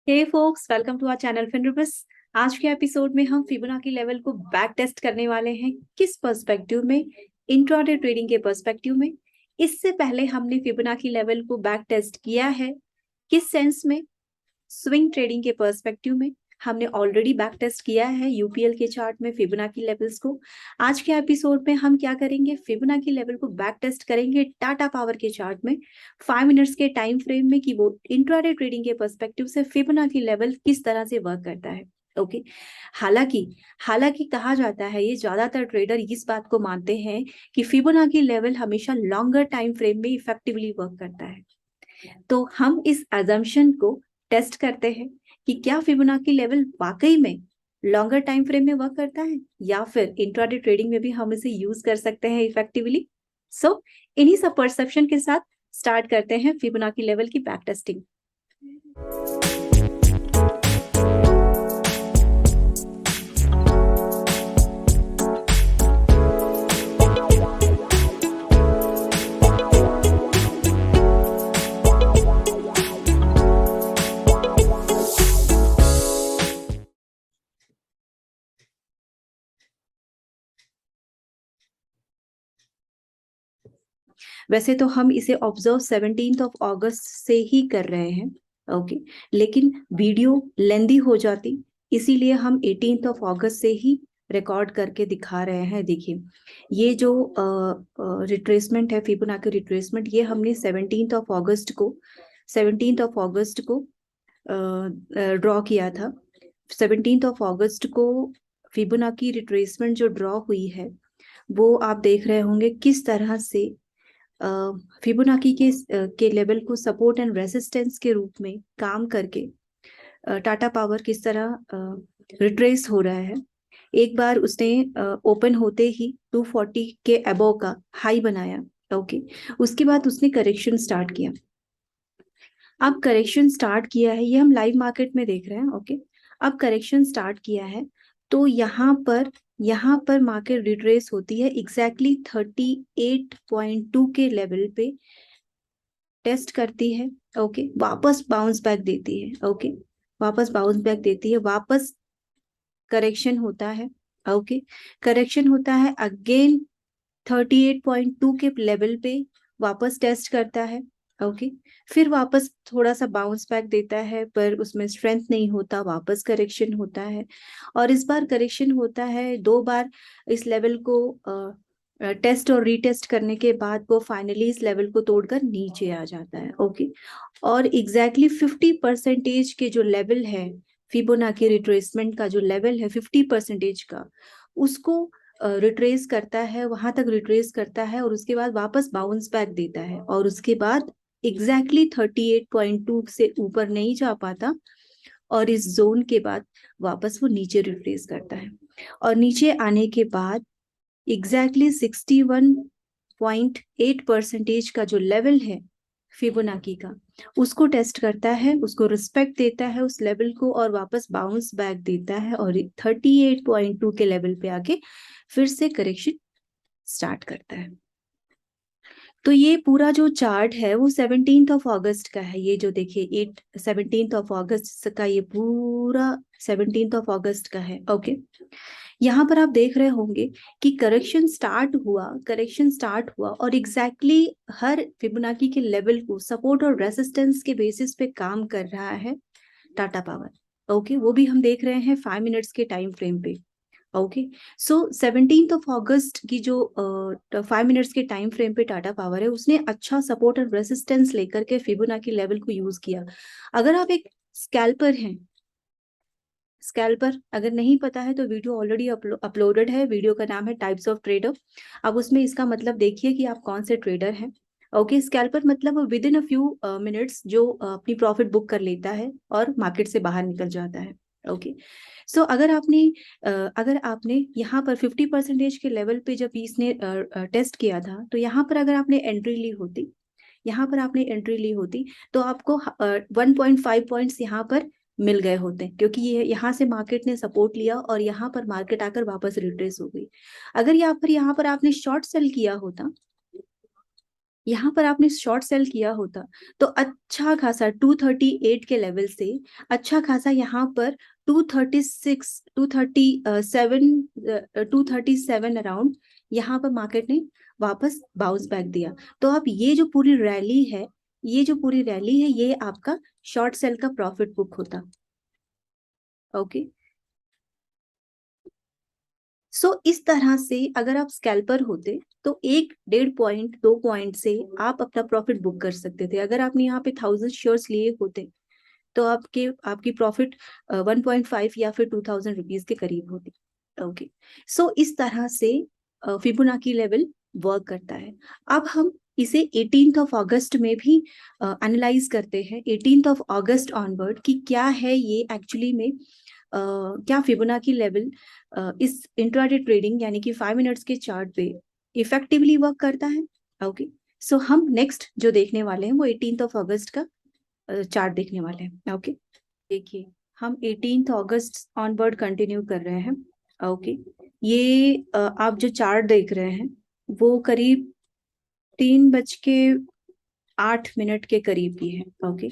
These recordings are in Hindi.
Hey folks, welcome to our channel फिनरुपस। आज के एपिसोड में हम फिबोनाची लेवल को बैक टेस्ट करने वाले हैं। किस पर्सपेक्टिव में? इंट्राडे ट्रेडिंग के पर्सपेक्टिव में। इससे पहले हमने फिबोनाची लेवल को बैक टेस्ट किया है। किस सेंस में? स्विंग ट्रेडिंग के पर्सपेक्टिव में हमने ऑलरेडी बैक टेस्ट किया है यूपीएल के चार्ट में फिबोनाची लेवल्स को। आज के एपिसोड में हम क्या करेंगे? फिबोनाची लेवल को बैक टेस्ट करेंगे टाटा पावर के चार्ट में 5 मिनट्स के टाइम फ्रेम में कि वो इंट्राडे ट्रेडिंग के पर्सपेक्टिव से फिबोनाची लेवल किस तरह से वर्क करता है। ओके हालांकि कहा जाता है, ये ज्यादातर ट्रेडर इस बात को मानते हैं कि फिबोनाची लेवल हमेशा लॉन्गर टाइम फ्रेम में इफेक्टिवली वर्क करता है। तो हम इस अजम्पशन को टेस्ट करते हैं कि क्या फिबोनाची लेवल वाकई में लॉन्गर टाइम फ्रेम में वर्क करता है या फिर इंट्राडे ट्रेडिंग में भी हम इसे यूज कर सकते हैं इफेक्टिवली। सो इन्हीं सब परसेप्शन के साथ स्टार्ट करते हैं फिबोनाची लेवल की बैक टेस्टिंग। वैसे तो हम इसे ऑब्जर्व 17 अगस्त से ही कर रहे हैं, ओके लेकिन वीडियो लेंदी हो जाती, इसीलिए हम 18 अगस्त से ही रिकॉर्ड करके दिखा रहे हैं। देखिए, ये जो रिट्रेसमेंट है, फिबोनाची रिट्रेसमेंट, ये हमने 17 अगस्त को ड्रॉ किया था। 17 अगस्त को फिबोनाची रिट्रेसमेंट जो ड्रॉ हुई है वो आप देख रहे होंगे किस तरह से फिबोनाची के लेवल को सपोर्ट एंड रेसिस्टेंस के रूप में काम करके टाटा पावर किस तरह रिट्रेस हो रहा है। एक बार उसने ओपन होते ही 240 के अबव का हाई बनाया, ओके उसके बाद उसने करेक्शन स्टार्ट किया। अब करेक्शन स्टार्ट किया है, ये हम लाइव मार्केट में देख रहे हैं, ओके अब करेक्शन स्टार्ट किया है तो यहाँ पर मार्केट रिट्रेस होती है एग्जैक्टली 38.2 के लेवल पे टेस्ट करती है, ओके वापस बाउंस बैक देती है, ओके वापस बाउंस बैक देती है, वापस करेक्शन होता है, ओके करेक्शन होता है अगेन 38.2 के लेवल पे वापस टेस्ट करता है, ओके फिर वापस थोड़ा सा बाउंस बैक देता है पर उसमें स्ट्रेंथ नहीं होता, वापस करेक्शन होता है और इस बार करेक्शन होता है 2 बार। इस लेवल को टेस्ट और रीटेस्ट करने के बाद वो फाइनली इस लेवल को तोड़कर नीचे आ जाता है, ओके और एग्जैक्टली 50% के जो लेवल है, फिबोनाची रिट्रेसमेंट का जो लेवल है 50% का, उसको रिट्रेस करता है, वहां तक रिट्रेस करता है और उसके बाद वापस बाउंस बैक देता है और उसके बाद एग्जैक्टली 38.2 से ऊपर नहीं जा पाता और इस जोन के बाद वापस वो नीचे रिट्रेस करता है और नीचे आने के बाद एग्जैक्टली 61.8% का जो लेवल है फिबोनाची का, उसको टेस्ट करता है, उसको रिस्पेक्ट देता है उस लेवल को और वापस बाउंस बैक देता है और 38.2 के लेवल पे आके फिर से करेक्शन स्टार्ट करता है। तो ये पूरा जो चार्ट है वो 17 अगस्त का है। ये जो देखिए 17 अगस्त का, ये पूरा 17 अगस्त का है, ओके यहाँ पर आप देख रहे होंगे कि करेक्शन स्टार्ट हुआ और एग्जैक्टली हर फिबोनाची के लेवल को सपोर्ट और रेसिस्टेंस के बेसिस पे काम कर रहा है टाटा पावर, ओके वो भी हम देख रहे हैं 5 मिनट्स के टाइम फ्रेम पे, ओके सो 17 अगस्त की जो 5 मिनट्स के टाइम फ्रेम पे टाटा पावर है, उसने अच्छा सपोर्ट और रेसिस्टेंस लेकर के फिबोनाची लेवल को यूज किया। अगर आप एक स्कैल्पर हैं, स्कैल्पर अगर नहीं पता है तो वीडियो ऑलरेडी अपलोडेड है, वीडियो का नाम है टाइप्स ऑफ ट्रेडर। अब उसमें इसका मतलब देखिए कि आप कौन से ट्रेडर हैं, ओके स्कैल्पर मतलब with in a few minutes जो अपनी प्रॉफिट बुक कर लेता है और मार्केट से बाहर निकल जाता है, ओके सो अगर आपने यहाँ पर 50% के लेवल पे जब इसने टेस्ट किया था तो यहाँ पर अगर आपने एंट्री ली होती तो आपको 1.5 पॉइंट्स यहाँ पर मिल गए होते, क्योंकि ये यहाँ से मार्केट ने सपोर्ट लिया और यहाँ पर मार्केट आकर वापस रिट्रेस हो गई। अगर यहाँ पर आपने शॉर्ट सेल किया होता, यहाँ पर आपने शॉर्ट सेल किया होता तो अच्छा खासा 238 के लेवल से अच्छा खासा यहाँ पर 236 237 अराउंड यहाँ पर मार्केट ने वापस बाउंस बैक दिया। तो अब ये जो पूरी रैली है, ये आपका शॉर्ट सेल का प्रॉफिट बुक होता। ओके, सो इस तरह से अगर आप स्कैल्पर होते तो 1-1.5 पॉइंट 2 पॉइंट से आप अपना प्रॉफिट बुक कर सकते थे। अगर आपने यहाँ पे 1000 शेयर्स लिए होते तो आपकी प्रॉफिट 1.5 या फिर 2000 रुपीज के करीब होती। ओके, सो इस तरह से फिबोनाची लेवल वर्क करता है। अब हम इसे 18th ऑफ अगस्त में भी एनालाइज करते हैं, 18th ऑफ अगस्त ऑनवर्ड, कि क्या है ये एक्चुअली में क्या फिबोनाची लेवल इस इंट्राडे ट्रेडिंग यानी कि 5 मिनट्स के चार्ट पे इफेक्टिवली वर्क करता है। ओके, सो हम नेक्स्ट जो देखने वाले हैं वो 18th ऑफ अगस्त का चार्ट देखने वाले हैं। ओके, देखिए हम 18th अगस्त ऑनवर्ड कंटिन्यू कर रहे हैं। ओके, ये आप जो चार्ट देख रहे हैं वो करीब 3:08 के करीब की है। ओके,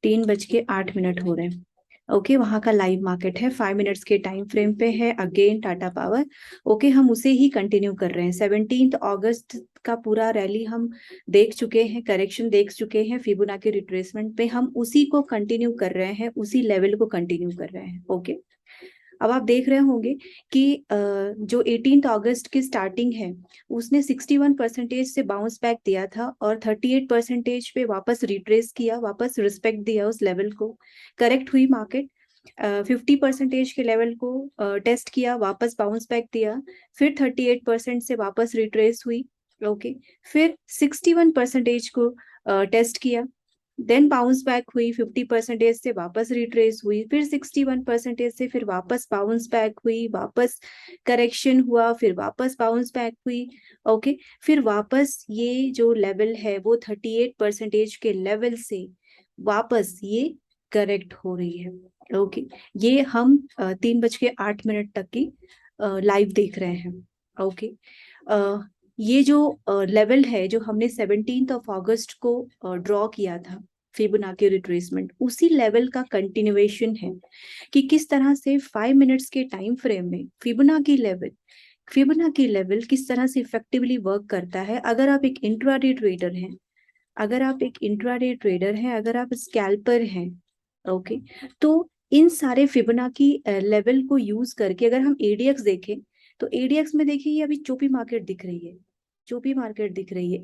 3:08 हो रहे हैं। ओके, वहां का लाइव मार्केट है, 5 मिनट्स के टाइम फ्रेम पे है, अगेन टाटा पावर। ओके, हम उसे ही कंटिन्यू कर रहे हैं। 17th अगस्त का पूरा रैली हम देख चुके हैं, करेक्शन देख चुके हैं, फिबोनाची रिट्रेसमेंट पे हम उसी को कंटिन्यू कर रहे हैं, उसी लेवल को कंटिन्यू कर रहे हैं। ओके, अब आप देख रहे होंगे कि जो 18th अगस्त की स्टार्टिंग है उसने 61% से बाउंस बैक दिया था और 38% पे वापस रिट्रेस किया, वापस रिस्पेक्ट दिया उस लेवल को, करेक्ट हुई मार्केट, 50% के लेवल को टेस्ट किया, वापस बाउंस बैक दिया, फिर 38% से वापस रिट्रेस हुई। ओके, फिर 61% को टेस्ट किया, देन बाउंस बैक हुई, 50% से वापस रिट्रेस हुई, फिर 61% से फिर वापस बाउंस बैक हुई, वापस करेक्शन हुआ, फिर वापस बाउंस बैक हुई। ओके, फिर वापस ये जो लेवल है वो 38% के लेवल से वापस ये करेक्ट हो रही है। ओके, ये हम 3:08 तक की लाइव देख रहे हैं। ओके, ये जो लेवल है जो हमने 17th ऑफ अगस्त को ड्रॉ किया था, फिबोनाची रिट्रेसमेंट, उसी लेवल का कंटिन्यूएशन है कि किस तरह से 5 मिनट्स के टाइम फ्रेम में फिबोनाची लेवल किस तरह से इफेक्टिवली वर्क करता है। अगर आप एक इंट्राडे ट्रेडर हैं, अगर आप स्कैल्पर हैं, ओके, तो इन सारे फिबोनाची लेवल को यूज करके अगर हम एडीएक्स देखें तो एडीएक्स में देखिए ये अभी चोपी मार्केट दिख रही है।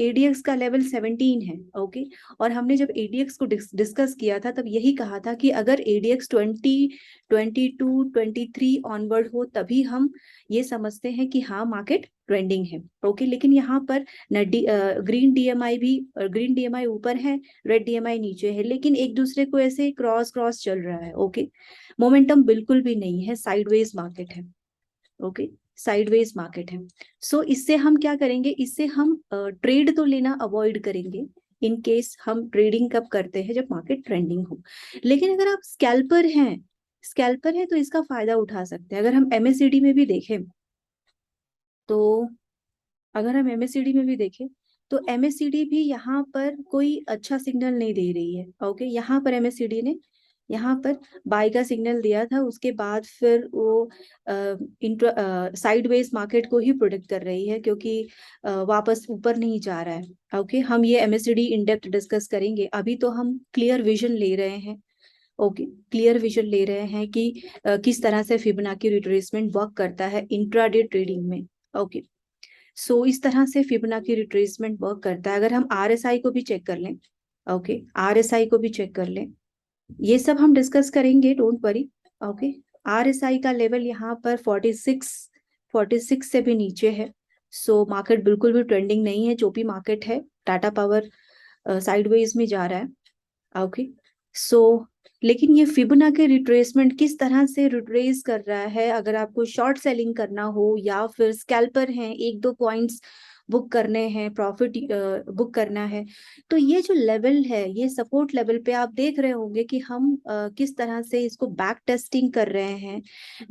एडीएक्स का लेवल 17 है। ओके, और हमने जब एडीएक्स को डिस्कस किया था तब यही कहा था कि अगर एडीएक्स 22 23 ऑनवर्ड हो तभी हम ये समझते हैं कि हाँ मार्केट ट्रेंडिंग है। ओके, लेकिन यहाँ पर ग्रीन डीएमआई ऊपर है, रेड डीएमआई नीचे है, लेकिन एक दूसरे को ऐसे क्रॉस चल रहा है। ओके, मोमेंटम बिल्कुल भी नहीं है, साइडवेज मार्केट है। ओके, साइडवेज मार्केट है। सो इससे हम क्या करेंगे, इससे हम ट्रेड तो लेना अवॉइड करेंगे इन केस हम ट्रेडिंग कब करते हैं, जब मार्केट ट्रेंडिंग हो। लेकिन अगर आप स्कैल्पर है तो इसका फायदा उठा सकते हैं। अगर हम एमएससीडी में भी देखें तो एमएससीडी भी यहाँ पर कोई अच्छा सिग्नल नहीं दे रही है। ओके, यहाँ पर एमएससीडी ने यहाँ पर बाय का सिग्नल दिया था, उसके बाद फिर वो साइडवेज मार्केट को ही प्रोटेक्ट कर रही है क्योंकि वापस ऊपर नहीं जा रहा है। ओके, हम ये एमएससीडी इन डेप्थ डिस्कस करेंगे, अभी तो हम क्लियर विजन ले रहे हैं। ओके, क्लियर विजन ले रहे हैं कि किस तरह से फिबोनाची रिट्रेसमेंट वर्क करता है इंट्राडे ट्रेडिंग में। ओके, सो इस तरह से फिबोनाची रिट्रेसमेंट वर्क करता है। अगर हम आरएसआई को भी चेक कर लें, ओके, आरएसआई को भी चेक कर लें, ये सब हम डिस्कस करेंगे, डोंट वरी। ओके, आरएसआई का लेवल यहाँ पर 46 से भी नीचे है। सो मार्केट बिल्कुल भी ट्रेंडिंग नहीं है, चोपी मार्केट है, टाटा पावर साइडवेज में जा रहा है। ओके, सो लेकिन ये फिबोनाची रिट्रेसमेंट किस तरह से रिट्रेस कर रहा है, अगर आपको शॉर्ट सेलिंग करना हो या फिर स्कैल्पर हैं, 1-2 पॉइंट्स बुक करने हैं, प्रॉफिट बुक करना है। तो ये जो लेवल है, ये सपोर्ट लेवल पे आप देख रहे होंगे कि हम किस तरह से इसको बैक टेस्टिंग कर रहे हैं।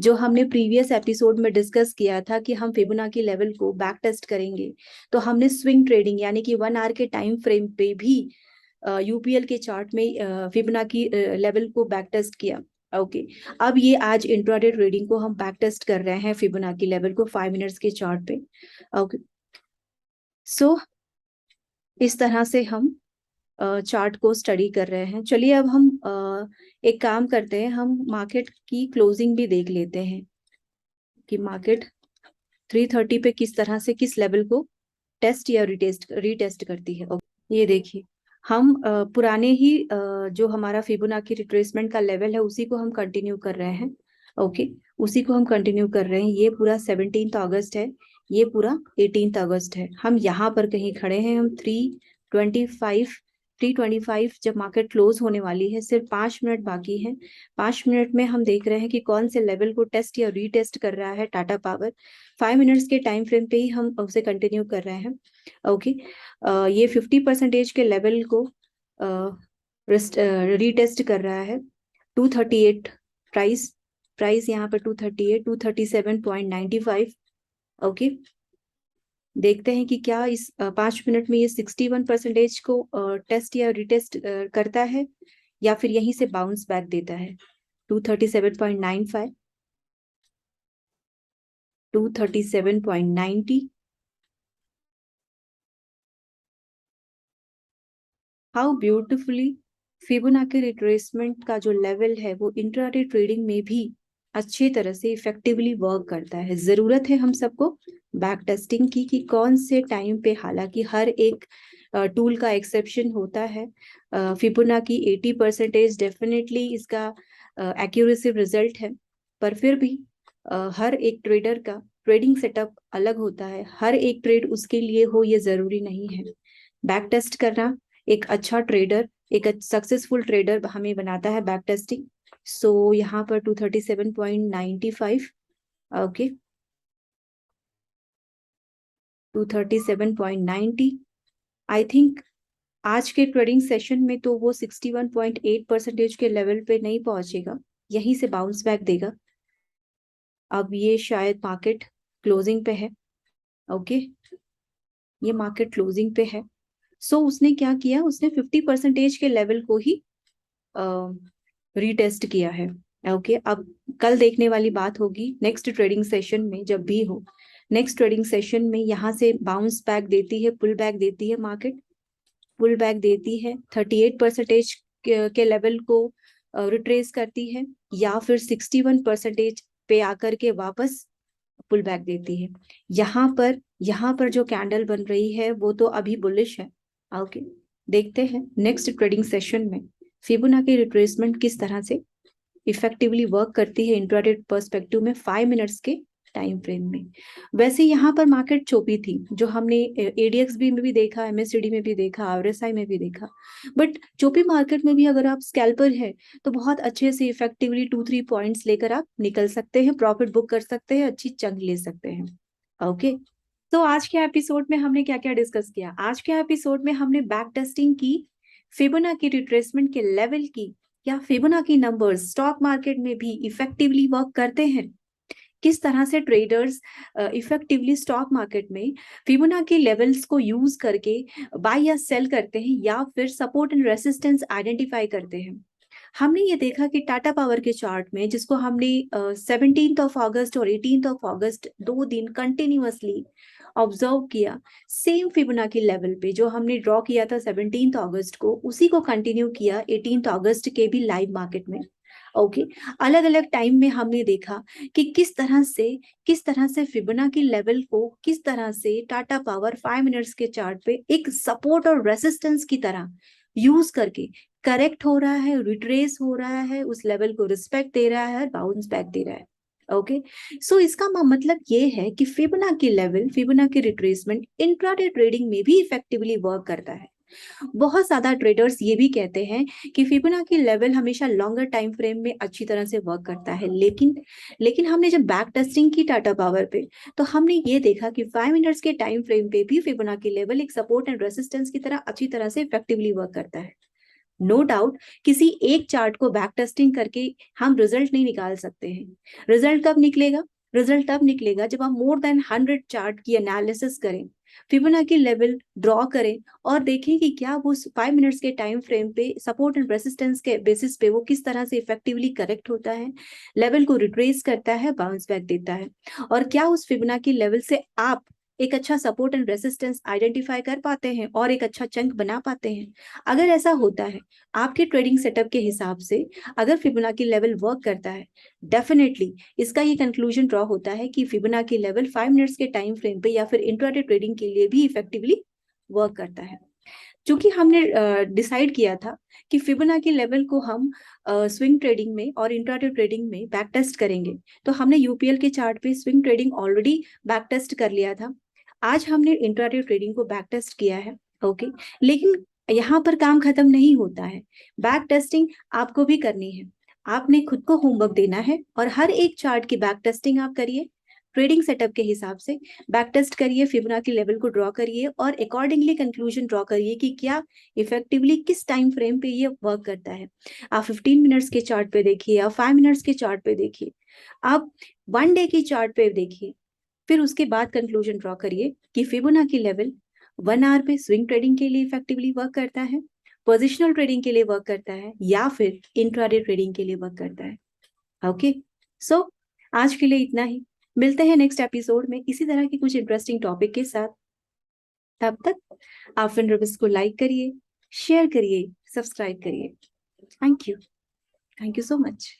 जो हमने प्रीवियस एपिसोड में डिस्कस किया था कि हम फिबोनाची लेवल को बैक टेस्ट करेंगे, तो हमने स्विंग ट्रेडिंग यानी कि 1 आवर के टाइम फ्रेम पे भी यूपीएल के चार्ट में फिबोनाची लेवल को बैक टेस्ट किया। ओके, अब ये आज इंट्राडे ट्रेडिंग को हम बैक टेस्ट कर रहे हैं फिबोनाची लेवल को 5 मिनट्स के चार्ट पे। ओके, सो इस तरह से हम चार्ट को स्टडी कर रहे हैं। चलिए अब हम एक काम करते हैं, हम मार्केट की क्लोजिंग भी देख लेते हैं कि मार्केट 330 पे किस तरह से किस लेवल को टेस्ट या रीटेस्ट करती है। ये देखिए, हम पुराने ही जो हमारा फिबोनाची रिट्रेसमेंट का लेवल है उसी को हम कंटिन्यू कर रहे हैं। ओके, उसी को हम कंटिन्यू कर रहे हैं। ये पूरा 17 अगस्त है, ये पूरा 18 अगस्त है। हम यहाँ पर कहीं खड़े हैं, हम 325 जब मार्केट क्लोज होने वाली है, सिर्फ 5 मिनट बाकी हैं। 5 मिनट में हम देख रहे हैं कि कौन से लेवल को टेस्ट या रीटेस्ट कर रहा है टाटा पावर। 5 मिनट्स के टाइम फ्रेम पे ही हम उसे कंटिन्यू कर रहे हैं। ओके, ये 50% के लेवल को रीटेस्ट कर रहा है। 238 प्राइस यहाँ पर 238, 237.95। ओके, देखते हैं कि क्या इस 5 मिनट में ये 61% को टेस्ट या रिटेस्ट करता है या फिर यहीं से बाउंस बैक देता है। 237.95, 237.90। हाउ ब्यूटिफुली फिबोनाची रिट्रेसमेंट का जो लेवल है वो इंट्राडे ट्रेडिंग में भी अच्छी तरह से इफेक्टिवली वर्क करता है। जरूरत है हम सबको बैक टेस्टिंग की कि कौन से टाइम पे, हालांकि हर एक टूल का एक्सेप्शन होता है। फिबोनाची 80% डेफिनेटली इसका एक्यूरेसी रिजल्ट है, पर फिर भी हर एक ट्रेडर का ट्रेडिंग सेटअप अलग होता है। हर एक ट्रेड उसके लिए हो ये जरूरी नहीं है। बैक टेस्ट करना एक अच्छा ट्रेडर, एक सक्सेसफुल ट्रेडर हमें बनाता है बैक टेस्टिंग। सो यहाँ पर 237.95, ओके, 237.90। आई थिंक आज के ट्रेडिंग सेशन में तो वो 61.8% के लेवल पे नहीं पहुंचेगा, यहीं से बाउंस बैक देगा। अब ये शायद मार्केट क्लोजिंग पे है। ओके, ये मार्केट क्लोजिंग पे है। सो उसने क्या किया, उसने 50% के लेवल को ही रीटेस्ट किया है। ओके, अब कल देखने वाली बात होगी नेक्स्ट ट्रेडिंग सेशन में, जब भी हो नेक्स्ट ट्रेडिंग सेशन में यहाँ से बाउंस बैक देती है, पुल बैक देती है, मार्केट पुल बैक देती है, 38% के लेवल को रिट्रेस करती है, या फिर 61% पे आकर के वापस पुल बैक देती है। यहाँ पर जो कैंडल बन रही है वो तो अभी बुलिश है। ओके, देखते हैं नेक्स्ट ट्रेडिंग सेशन में फिबोनाची रिट्रेसमेंट किस तरह से इफेक्टिवली वर्क करती है इंट्राडे पर्सपेक्टिव में 5 मिनट्स के टाइम फ्रेम में। वैसे यहाँ पर मार्केट चोपी थी, जो हमने एडीएक्सबी में भी देखा, एमएससीडी में भी देखा, आरएसआई में भी देखा। बट चोपी मार्केट में भी अगर आप स्कैल्पर है तो बहुत अच्छे से इफेक्टिवली 2-3 पॉइंट्स लेकर आप निकल सकते हैं, प्रॉफिट बुक कर सकते हैं, अच्छी चंक ले सकते हैं। ओके, तो आज के एपिसोड में हमने क्या क्या डिस्कस किया? आज के एपिसोड में हमने बैक टेस्टिंग की, फिबोनाची रिट्रेसमेंट के लेवल की, या फिबोनाची नंबर्स स्टॉक मार्केट में भी इफेक्टिवली वर्क करते हैं, किस तरह से ट्रेडर्स इफेक्टिवली स्टॉक मार्केट में फिबोनाची लेवल्स को यूज करके बाय या सेल करते हैं, या फिर सपोर्ट एंड रेसिस्टेंस आइडेंटिफाई करते हैं। हमने ये देखा कि टाटा पावर के चार्ट में, जिसको हमने 17 अगस्त और 18 अगस्त 2 दिन कंटिन्यूअसली ऑब्जर्व किया, सेम फिबोनाची लेवल पे जो हमने ड्रॉ किया था 17 अगस्त को, उसी को कंटिन्यू किया 18 अगस्त के भी लाइव मार्केट में। ओके, अलग अलग टाइम में हमने देखा कि किस तरह से फिबोनाची लेवल को किस तरह से टाटा पावर 5 मिनट्स के चार्ट पे एक सपोर्ट और रेसिस्टेंस की तरह यूज करके करेक्ट हो रहा है, रिट्रेस हो रहा है, उस लेवल को रिस्पेक्ट दे रहा है, बाउंस बैक दे रहा है। ओके, सो इसका मतलब ये है कि Fibonacci level, Fibonacci retracement intraday trading में भी इफेक्टिवली वर्क करता है। बहुत ज्यादा ट्रेडर्स ये भी कहते हैं कि फिबोनाची लेवल हमेशा लॉन्गर टाइम फ्रेम में अच्छी तरह से वर्क करता है, लेकिन हमने जब बैक टेस्टिंग की टाटा पावर पे, तो हमने ये देखा कि 5 मिनट्स के टाइम फ्रेम पे भी फिबोनाची लेवल एक सपोर्ट एंड रेसिस्टेंस की तरह अच्छी तरह से इफेक्टिवली वर्क करता है। नो डाउट किसी एक चार्ट को बैक टेस्टिंग करके हम रिजल्ट नहीं निकाल सकते हैं। रिजल्ट कब निकलेगा? रिजल्ट तब निकलेगा जब हम मोर देन 100 चार्ट की एनालिसिस करें, फिबोनाची लेवल ड्रॉ करें और देखें कि क्या वो 5 मिनट्स के टाइम फ्रेम पे सपोर्ट एंड रेसिस्टेंस के बेसिस पे वो किस तरह से इफेक्टिवली करेक्ट होता है, लेवल को रिट्रेस करता है, बाउंस बैक देता है, और क्या उस फिबोनाची लेवल से आप एक अच्छा सपोर्ट एंड रेसिस्टेंस आइडेंटिफाई कर पाते हैं और एक अच्छा चंक बना पाते हैं। अगर ऐसा होता है आपके ट्रेडिंग सेटअप के हिसाब से, अगर फिबोनाची लेवल वर्क करता है, डेफिनेटली इसका ये कंक्लूजन ड्रॉ होता है कि फिबोनाची लेवल 5 मिनट्स के टाइम फ्रेम पे या फिर इंट्राडे ट्रेडिंग के लिए भी इफेक्टिवली वर्क करता है। क्योंकि हमने डिसाइड किया था कि फिबोनाची लेवल को हम स्विंग ट्रेडिंग में और इंट्राडे ट्रेडिंग में बैक टेस्ट करेंगे, तो हमने यूपीएल के चार्ट पे swing trading already back test कर लिया था। आज हमने इंट्राडे ट्रेडिंग को बैक टेस्ट किया है, ओके। लेकिन यहाँ पर काम खत्म नहीं होता है, बैक टेस्टिंग आपको भी करनी है। आपने खुद को होमवर्क देना है और हर एक चार्ट की बैक टेस्टिंग आप करिए ट्रेडिंग सेटअप के हिसाब से, बैक टेस्ट करिए, फिबोनाची लेवल को ड्रॉ करिए और अकॉर्डिंगली कंक्लूजन ड्रॉ करिए कि क्या इफेक्टिवली किस टाइम फ्रेम पे ये वर्क करता है। आप 15 मिनट्स के चार्ट पे देखिए, आप 5 मिनट्स के चार्ट पे देखिए, आप 1 डे की चार्ट पे देखिए, फिर उसके बाद कंक्लूजन ड्रॉ करिए कि फिबोनाची लेवल 1 आवर पे स्विंग ट्रेडिंग के लिए इफेक्टिवली वर्क करता है, पोजिशनल ट्रेडिंग के लिए वर्क करता है, या फिर इंट्राडे ट्रेडिंग के लिए वर्क करता है। ओके, सो आज के लिए इतना ही। मिलते हैं नेक्स्ट एपिसोड में इसी तरह के कुछ इंटरेस्टिंग टॉपिक के साथ। तब तक आप फिनरबिस को लाइक करिए, शेयर करिए, सब्सक्राइब करिए। Thank you so much.